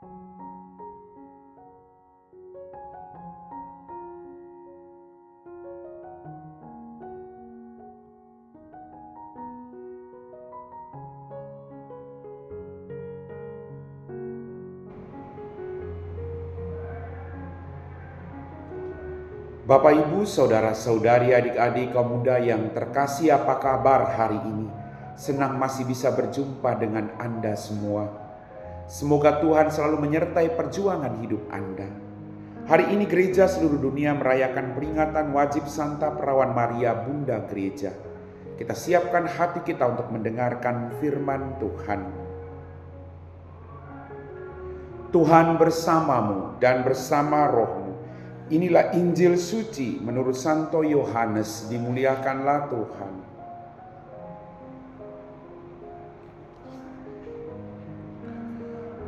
Bapak, Ibu, saudara-saudari, adik-adik kaum muda yang terkasih, apa kabar hari ini? Senang masih bisa berjumpa dengan Anda semua. Semoga Tuhan selalu menyertai perjuangan hidup Anda. Hari ini gereja seluruh dunia merayakan peringatan wajib Santa Perawan Maria, Bunda Gereja. Kita siapkan hati kita untuk mendengarkan firman Tuhan. Tuhan bersamamu dan bersama rohmu. Inilah Injil suci menurut Santo Yohanes, dimuliakanlah Tuhan.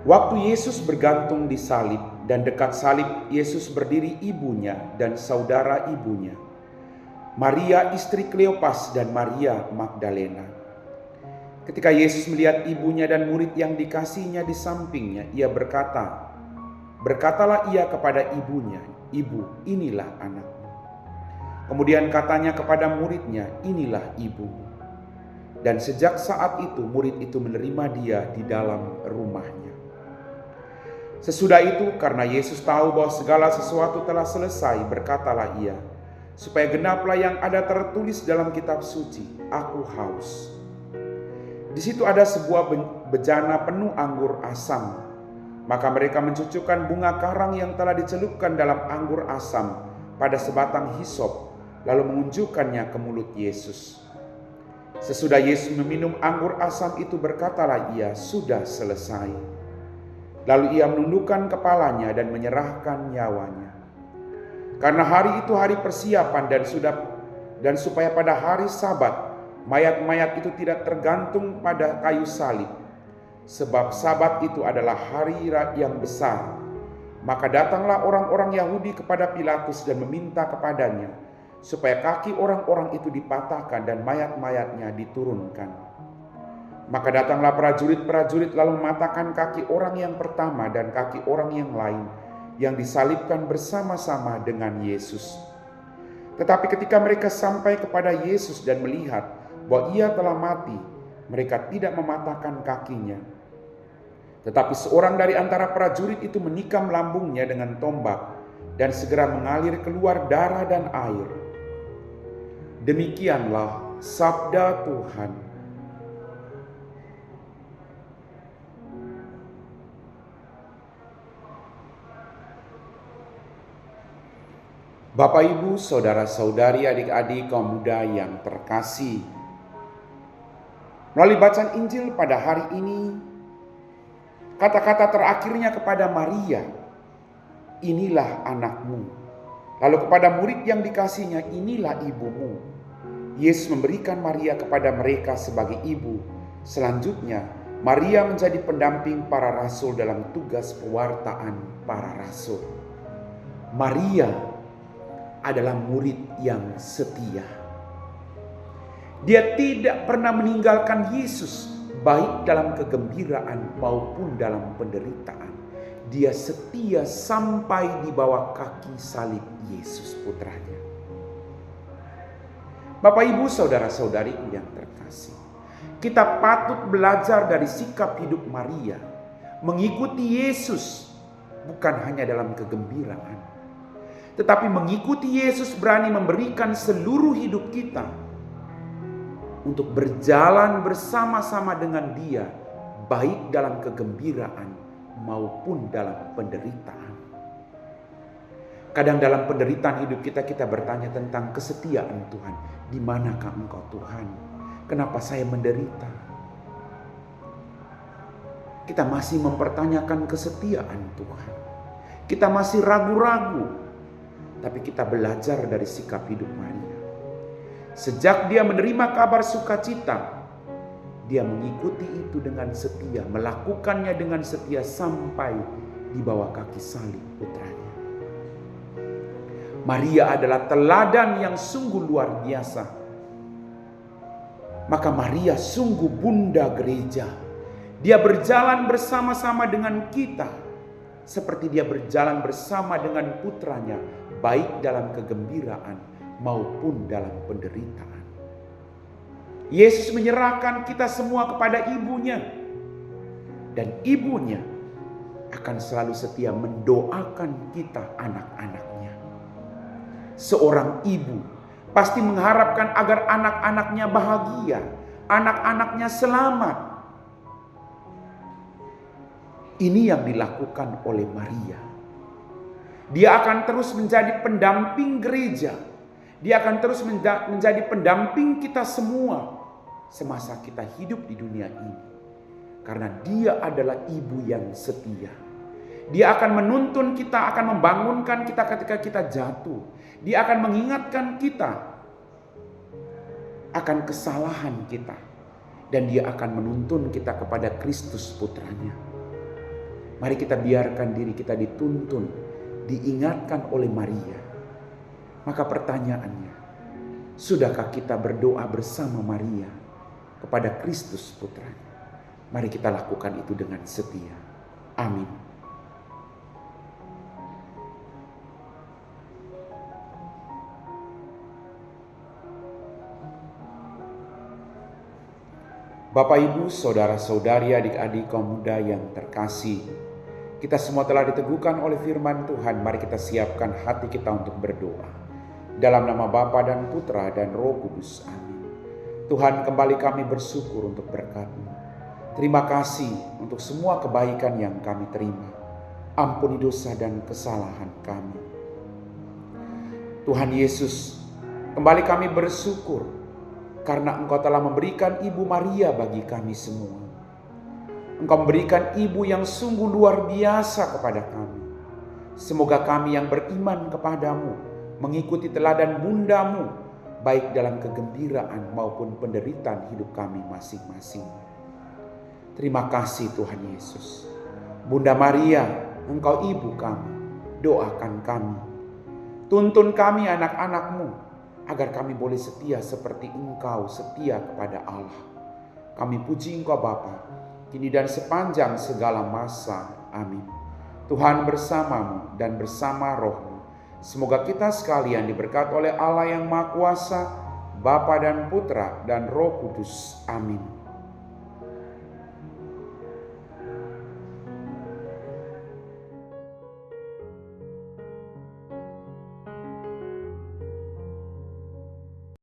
Waktu Yesus bergantung di salib dan dekat salib Yesus berdiri ibunya dan saudara ibunya, Maria istri Kleopas dan Maria Magdalena. Ketika Yesus melihat ibunya dan murid yang dikasihnya di sampingnya, ia berkatalah ia kepada ibunya, "Ibu, inilah anakmu." Kemudian katanya kepada muridnya, "Inilah ibumu." Dan sejak saat itu murid itu menerima dia di dalam rumahnya. Sesudah itu, karena Yesus tahu bahwa segala sesuatu telah selesai, berkatalah ia, supaya genaplah yang ada tertulis dalam kitab suci, "Aku haus." Di situ ada sebuah bejana penuh anggur asam. Maka mereka mencucukkan bunga karang yang telah dicelupkan dalam anggur asam pada sebatang hisop, lalu mengunjukkannya ke mulut Yesus. Sesudah Yesus meminum anggur asam itu, berkatalah ia, "Sudah selesai." Lalu ia menundukkan kepalanya dan menyerahkan nyawanya. Karena hari itu hari persiapan dan supaya pada hari Sabat mayat-mayat itu tidak tergantung pada kayu salib, sebab Sabat itu adalah hari yang besar. Maka datanglah orang-orang Yahudi kepada Pilatus dan meminta kepadanya supaya kaki orang-orang itu dipatahkan dan mayat-mayatnya diturunkan. Maka datanglah prajurit-prajurit lalu mematahkan kaki orang yang pertama dan kaki orang yang lain yang disalibkan bersama-sama dengan Yesus. Tetapi ketika mereka sampai kepada Yesus dan melihat bahwa ia telah mati, mereka tidak mematahkan kakinya. Tetapi seorang dari antara prajurit itu menikam lambungnya dengan tombak dan segera mengalir keluar darah dan air. Demikianlah sabda Tuhan. Bapak, Ibu, saudara-saudari, adik-adik kaum muda yang terkasih, melalui bacaan Injil pada hari ini, kata-kata terakhirnya kepada Maria, "Inilah anakmu." Lalu kepada murid yang dikasihnya, "Inilah ibumu." Yesus memberikan Maria kepada mereka sebagai ibu. Selanjutnya, Maria menjadi pendamping para rasul dalam tugas pewartaan para rasul. Maria adalah murid yang setia. Dia tidak pernah meninggalkan Yesus, baik dalam kegembiraan maupun dalam penderitaan. Dia setia sampai di bawah kaki salib Yesus putranya. Bapak, Ibu, saudara-saudariku yang terkasih, kita patut belajar dari sikap hidup Maria, mengikuti Yesus bukan hanya dalam kegembiraan, tetapi mengikuti Yesus berani memberikan seluruh hidup kita untuk berjalan bersama-sama dengan Dia, baik dalam kegembiraan maupun dalam penderitaan. Kadang dalam penderitaan hidup kita bertanya tentang kesetiaan Tuhan. Di manakah Engkau Tuhan? Kenapa saya menderita? Kita masih mempertanyakan kesetiaan Tuhan. Kita masih ragu-ragu. Tapi kita belajar dari sikap hidup Maria. Sejak dia menerima kabar sukacita, dia mengikuti itu dengan setia, melakukannya dengan setia sampai di bawah kaki salib putranya. Maria adalah teladan yang sungguh luar biasa. Maka Maria sungguh Bunda Gereja. Dia berjalan bersama-sama dengan kita. seperti dia berjalan bersama dengan putranya, baik dalam kegembiraan maupun dalam penderitaan. Yesus menyerahkan kita semua kepada ibunya, dan ibunya akan selalu setia mendoakan kita anak-anaknya. Seorang ibu pasti mengharapkan agar anak-anaknya bahagia, anak-anaknya selamat. Ini yang dilakukan oleh Maria. Dia akan terus menjadi pendamping gereja. Dia akan terus menjadi pendamping kita semua semasa kita hidup di dunia ini. Karena dia adalah ibu yang setia. Dia akan menuntun kita, akan membangunkan kita ketika kita jatuh. Dia akan mengingatkan kita akan kesalahan kita. Dan dia akan menuntun kita kepada Kristus putranya. Mari kita biarkan diri kita dituntun, diingatkan oleh Maria. Maka pertanyaannya, sudahkah kita berdoa bersama Maria kepada Kristus putranya? Mari kita lakukan itu dengan setia. Amin. Bapak, Ibu, saudara-saudari, adik-adik kaum muda yang terkasih, kita semua telah diteguhkan oleh firman Tuhan. Mari kita siapkan hati kita untuk berdoa. Dalam nama Bapa dan Putra dan Roh Kudus. Amin. Tuhan, kembali kami bersyukur untuk berkat-Mu. Terima kasih untuk semua kebaikan yang kami terima. Ampuni dosa dan kesalahan kami. Tuhan Yesus, kembali kami bersyukur karena Engkau telah memberikan Ibu Maria bagi kami semua. Engkau memberikan ibu yang sungguh luar biasa kepada kami. Semoga kami yang beriman kepadamu mengikuti teladan bundamu, baik dalam kegembiraan maupun penderitaan hidup kami masing-masing. Terima kasih Tuhan Yesus. Bunda Maria, Engkau ibu kami, doakan kami. Tuntun kami anak-anak-Mu, agar kami boleh setia seperti Engkau setia kepada Allah. Kami puji Engkau Bapa, kini dan sepanjang segala masa. Amin. Tuhan bersamamu dan bersama Roh-Mu. Semoga kita sekalian diberkati oleh Allah yang Maha Kuasa, Bapa dan Putra dan Roh Kudus. Amin.